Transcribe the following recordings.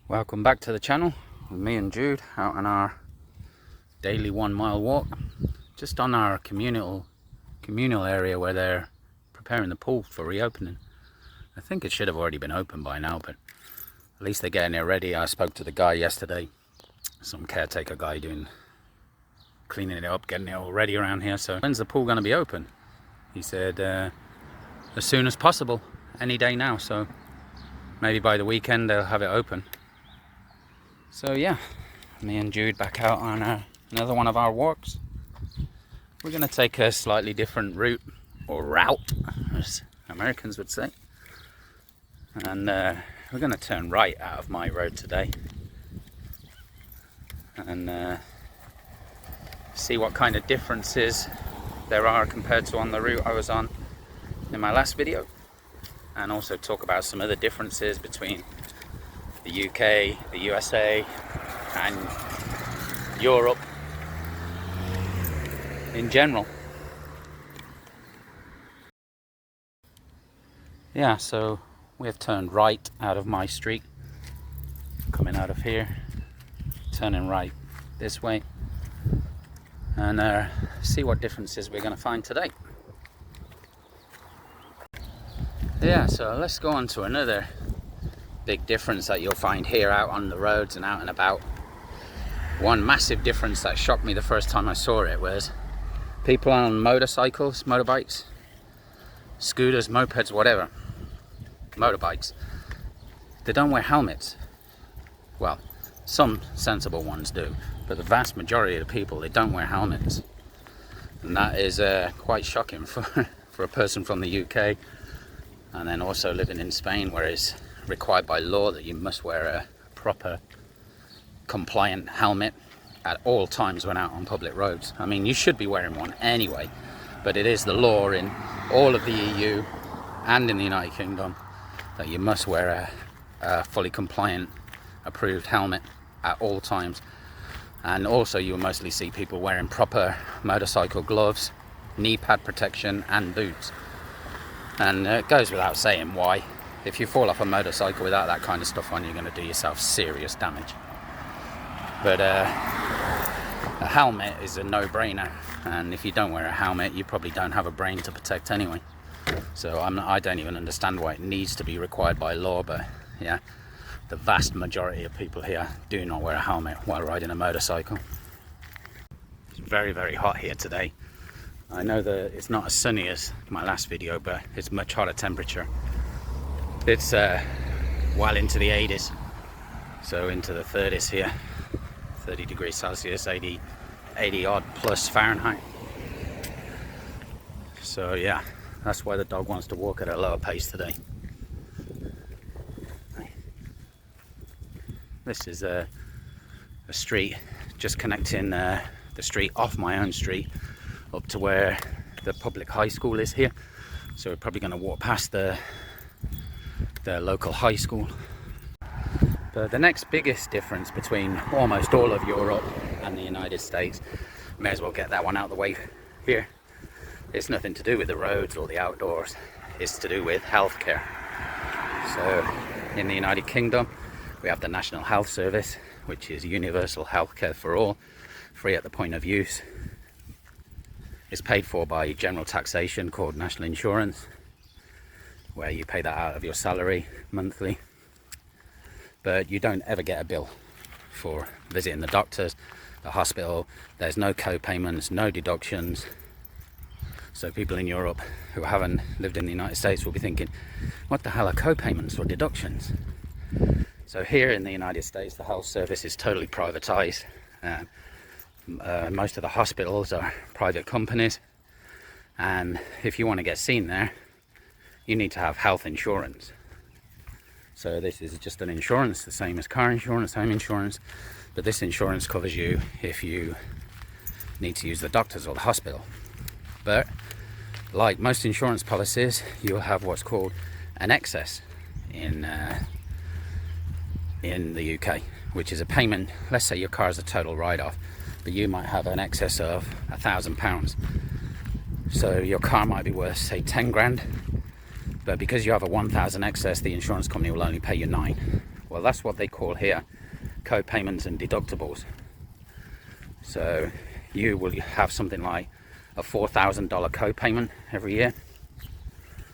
Welcome back to the channel with me and Jude out on our daily 1 mile walk just on our communal area where they're preparing the pool for reopening. I think it should have already been open by now, but at least they're getting it ready. I spoke to the guy yesterday, some caretaker guy cleaning it up, getting it all ready around here. So when's the pool going to be open? He said as soon as possible, any day now, so maybe by the weekend they'll have it open. So yeah, me and Jude back out on another one of our walks. We're going to take a slightly different route, or route as Americans would say, and we're going to turn right out of my road today and see what kind of differences there are compared to on the route I was on in my last video, and also talk about some of the differences between the UK, the USA and Europe in general. Yeah, so we have turned right out of my street, coming out of here, turning right this way, and see what differences we're going to find today. Yeah, so let's go on to another big difference that you'll find here out on the roads and out and about. One massive difference that shocked me the first time I saw it was people on motorcycles, motorbikes, scooters, mopeds, whatever, motorbikes, they don't wear helmets. Well, some sensible ones do, but the vast majority of the people, they don't wear helmets, and that is quite shocking for a person from the UK and then also living in Spain, where it's required by law that you must wear a proper compliant helmet at all times when out on public roads. I mean, you should be wearing one anyway, but it is the law in all of the EU and in the United Kingdom that you must wear a fully compliant approved helmet at all times. And also you will mostly see people wearing proper motorcycle gloves, knee pad protection and boots. And it goes without saying why. If you fall off a motorcycle without that kind of stuff on, you're going to do yourself serious damage. But a helmet is a no-brainer, and if you don't wear a helmet, you probably don't have a brain to protect anyway. So I don't even understand why it needs to be required by law, but yeah, the vast majority of people here do not wear a helmet while riding a motorcycle. It's very, very hot here today. I know that it's not as sunny as my last video, but it's much hotter temperature. It's well into the 80s, so into the 30s here, 30 degrees Celsius, 80 odd plus Fahrenheit. So yeah, that's why the dog wants to walk at a lower pace today. This is a street just connecting the street off my own street up to where the public high school is here. So we're probably going to walk past the local high school. But the next biggest difference between almost all of Europe and the United States, may as well get that one out of the way here, it's nothing to do with the roads or the outdoors, it's to do with healthcare. So in the United Kingdom we have the National Health Service, which is universal healthcare for all, free at the point of use. It's paid for by general taxation called national insurance, where you pay that out of your salary monthly, but you don't ever get a bill for visiting the doctors, the hospital. There's no co-payments, no deductions. So people in Europe who haven't lived in the United States will be thinking, what the hell are co-payments or deductions? So here in the United States, the health service is totally privatized. Most of the hospitals are private companies, and if you want to get seen there, you need to have health insurance. So this is just an insurance, the same as car insurance, home insurance, but this insurance covers you if you need to use the doctors or the hospital. But like most insurance policies, you'll have what's called an excess in the UK, which is a payment. Let's say your car is a total write-off, but you might have an excess of £1,000. So your car might be worth, say, 10 grand, but because you have a 1,000 excess, the insurance company will only pay you 9. Well, that's what they call here co-payments and deductibles. So you will have something like a $4,000 co-payment every year.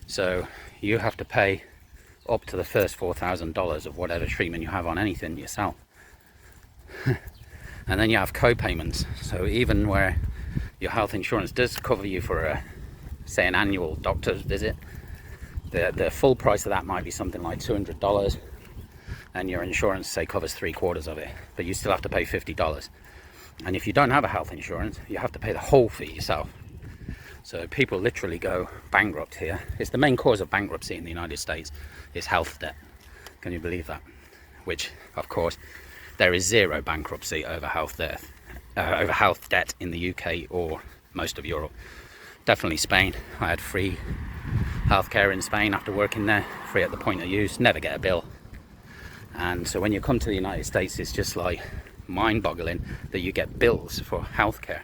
So you have to pay up to the first $4,000 of whatever treatment you have on anything yourself. And then you have co-payments. So even where your health insurance does cover you for say an annual doctor's visit, the full price of that might be something like $200, and your insurance say covers 3/4 of it, but you still have to pay $50. And if you don't have a health insurance, you have to pay the whole fee yourself. So people literally go bankrupt here. It's the main cause of bankruptcy in the United States is health debt. Can you believe that? Which, of course, there is zero bankruptcy over health debt in the UK or most of Europe. Definitely Spain. I had free healthcare in Spain after working there, free at the point of use, never get a bill. And so when you come to the United States, it's just like mind-boggling that you get bills for healthcare.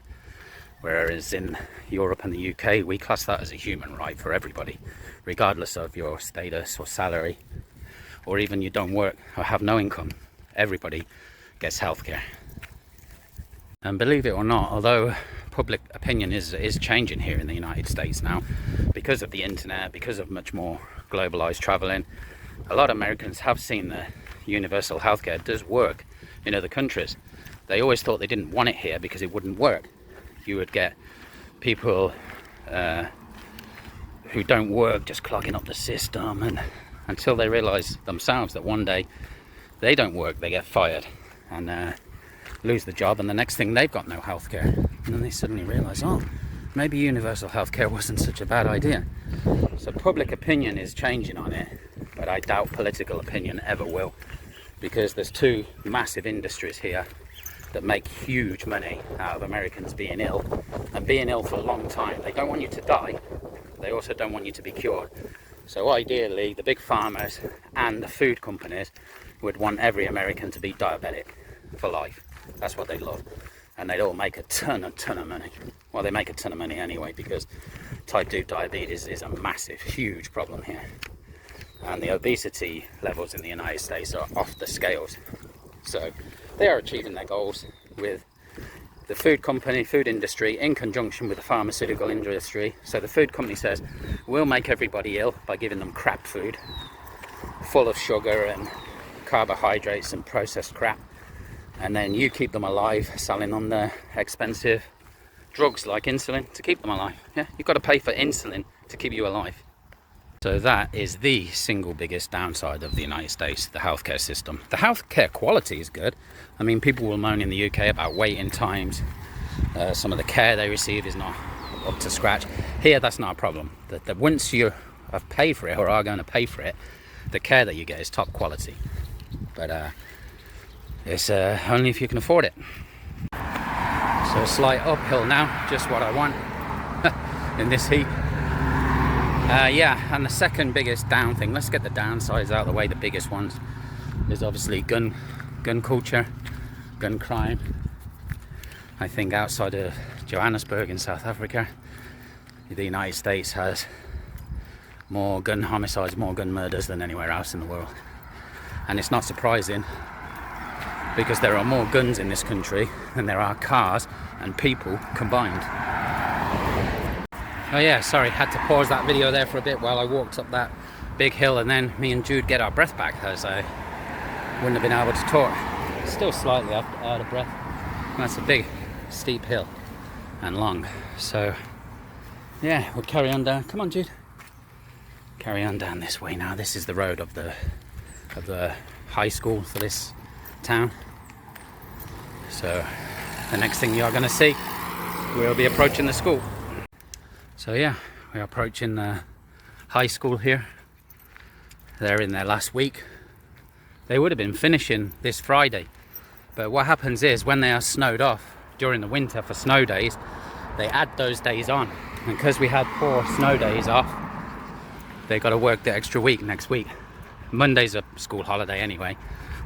Whereas in Europe and the UK, we class that as a human right for everybody, regardless of your status or salary, or even you don't work or have no income. Everybody gets healthcare. And believe it or not, although public opinion is changing here in the United States now, because of the internet, because of much more globalized traveling, a lot of Americans have seen that universal healthcare does work in other countries. They always thought they didn't want it here because it wouldn't work. You would get people who don't work just clogging up the system, and until they realize themselves that one day they don't work, they get fired and lose the job, and the next thing they've got no healthcare, and then they suddenly realize, oh, maybe universal healthcare wasn't such a bad idea. So public opinion is changing on it, but I doubt political opinion ever will, because there's two massive industries here that make huge money out of Americans being ill, and being ill for a long time. They don't want you to die, they also don't want you to be cured. So ideally, the big farmers and the food companies would want every American to be diabetic for life. That's what they love. And they'd all make a ton of money. Well, they make a ton of money anyway, because type 2 diabetes is a massive, huge problem here. And the obesity levels in the United States are off the scales. So they are achieving their goals with the food industry in conjunction with the pharmaceutical industry. So the food company says, we'll make everybody ill by giving them crap food, full of sugar and carbohydrates and processed crap. And then you keep them alive, selling them the expensive drugs like insulin to keep them alive. Yeah, you've got to pay for insulin to keep you alive. So that is the single biggest downside of the United States, the healthcare system. The healthcare quality is good. I mean, people will moan in the UK about waiting times. Some of the care they receive is not up to scratch. Here, that's not a problem. That once you have paid for it or are going to pay for it, the care that you get is top quality. But it's only if you can afford it. So a slight uphill now, just what I want in this heat. Yeah, and the second biggest down thing, let's get the downsides out of the way. The biggest ones is obviously gun culture, gun crime. I think outside of Johannesburg in South Africa, the United States has more gun homicides, more gun murders than anywhere else in the world. And it's not surprising, because there are more guns in this country than there are cars and people combined. Oh yeah, sorry, had to pause that video there for a bit while I walked up that big hill, and then me and Jude get our breath back, as I wouldn't have been able to talk. Still slightly out of breath. That's a big, steep hill and long. So yeah, we'll carry on down. Come on, Jude. Carry on down this way now. This is the road of the high school for this town. So the next thing you're going to see, we'll be approaching the school. So yeah, we're approaching the high school here. They're in their last week. They would have been finishing this Friday, but what happens is when they are snowed off during the winter for snow days, they add those days on, and because we had 4 snow days off, they got to work the extra week next week. Monday's a school holiday anyway,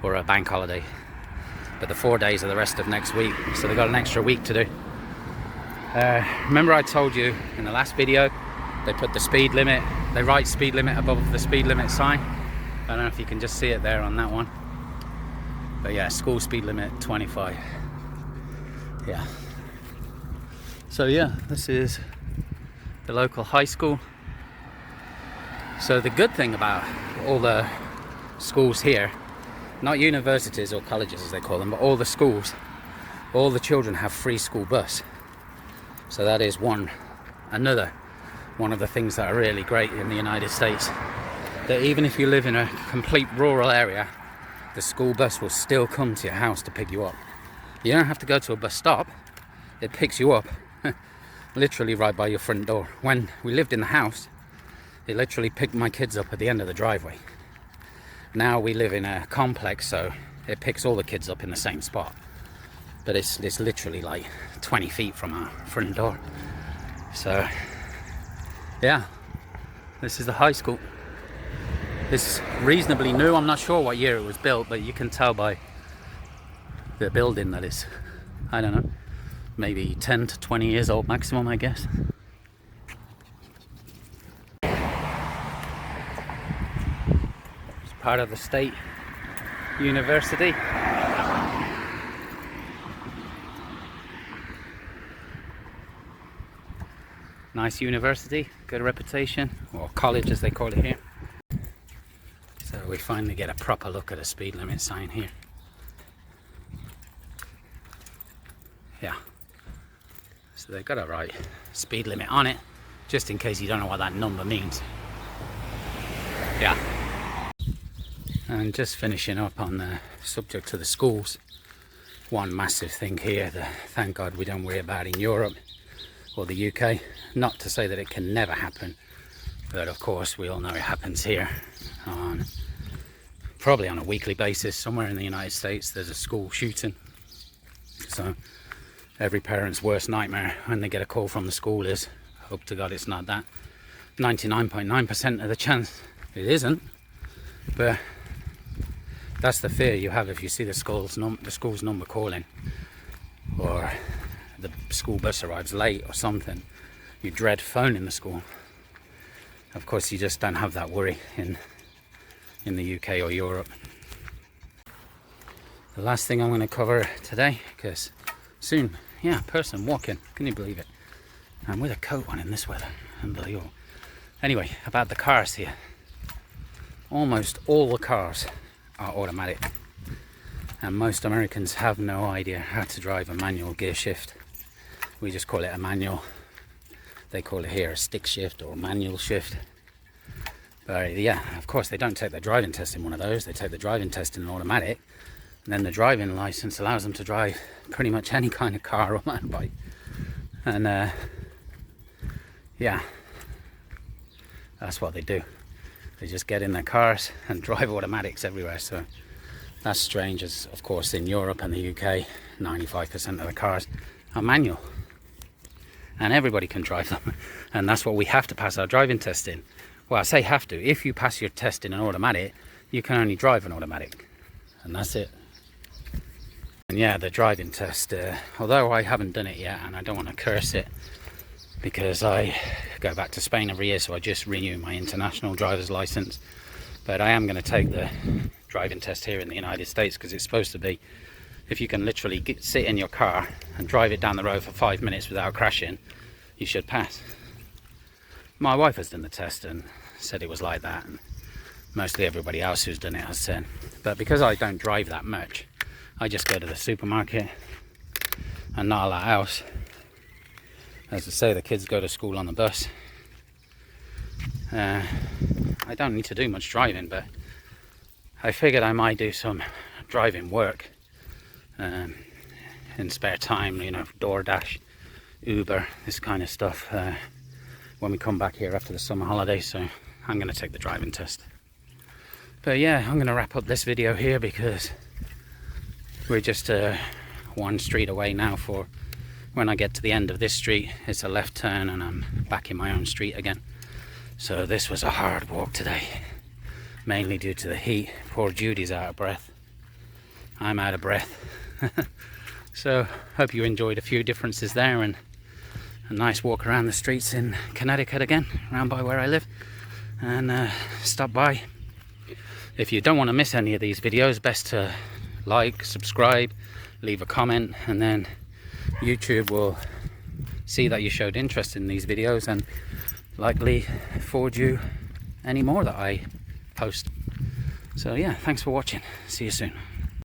or a bank holiday, but the 4 days are the rest of next week, so they got an extra week to do. Remember I told you in the last video, they put the speed limit, they write speed limit above the speed limit sign. I don't know if you can just see it there on that one. But yeah, school speed limit 25. Yeah. So yeah, this is the local high school. So the good thing about all the schools here, not universities or colleges as they call them, but all the schools, all the children have free school bus. So that is one of the things that are really great in the United States, that even if you live in a complete rural area, the school bus will still come to your house to pick you up. You don't have to go to a bus stop, it picks you up literally right by your front door. When we lived in the house, it literally picked my kids up at the end of the driveway. Now we live in a complex, so it picks all the kids up in the same spot, but it's literally like 20 feet from our front door. So yeah, this is the high school. It's reasonably new. I'm not sure what year it was built, but you can tell by the building that it's, I don't know, maybe 10 to 20 years old maximum, I guess. It's part of the state university. Nice university, good reputation, or college as they call it here. So we finally get a proper look at a speed limit sign here. Yeah, so they've got a right speed limit on it, just in case you don't know what that number means. Yeah. And just finishing up on the subject of the schools, one massive thing here that thank God we don't worry about in Europe or the UK. Not to say that it can never happen, but of course we all know it happens here probably on a weekly basis. Somewhere in the United States there's a school shooting. So every parent's worst nightmare when they get a call from the school is, hope to God it's not that. 99.9% of the chance it isn't, but that's the fear you have if you see the school's number calling, or the school bus arrives late or something. You dread phoning the school. Of course you just don't have that worry in the UK or Europe. The last thing I'm going to cover today, because soon, yeah, person walking, can you believe it? I'm with a coat on in this weather, unbelievable. Anyway, about the cars here. Almost all the cars are automatic, and most Americans have no idea how to drive a manual gear shift. We just call it a manual. They call it here a stick shift or a manual shift. But yeah, of course they don't take their driving test in one of those. They take the driving test in an automatic, and then the driving license allows them to drive pretty much any kind of car or motorbike. And yeah, that's what they do. They just get in their cars and drive automatics everywhere. So that's strange, as of course in Europe and the UK 95% of the cars are manual, and everybody can drive them, and that's what we have to pass our driving test in. Well, I say have to. If you pass your test in an automatic, you can only drive an automatic, and that's it. And yeah, the driving test, although I haven't done it yet, and I don't want to curse it because I go back to Spain every year, so I just renew my international driver's license, but I am going to take the driving test here in the United States, because it's supposed to be, if you can literally sit in your car and drive it down the road for 5 minutes without crashing, you should pass. My wife has done the test and said it was like that, and mostly everybody else who's done it has said. But because I don't drive that much, I just go to the supermarket and not a lot else. As I say, the kids go to school on the bus. I don't need to do much driving, but I figured I might do some driving work in spare time, you know, DoorDash, Uber, this kind of stuff, when we come back here after the summer holidays. So I'm going to take the driving test. But yeah, I'm going to wrap up this video here, because we're just one street away now. For when I get to the end of this street, it's a left turn and I'm back in my own street again. So this was a hard walk today, mainly due to the heat. Poor Judy's out of breath. I'm out of breath. So hope you enjoyed a few differences there, and a nice walk around the streets in Connecticut again, around by where I live. And stop by. If you don't want to miss any of these videos, best to like, subscribe, leave a comment, and then YouTube will see that you showed interest in these videos and likely forward you any more that I post. So yeah, thanks for watching. See you soon.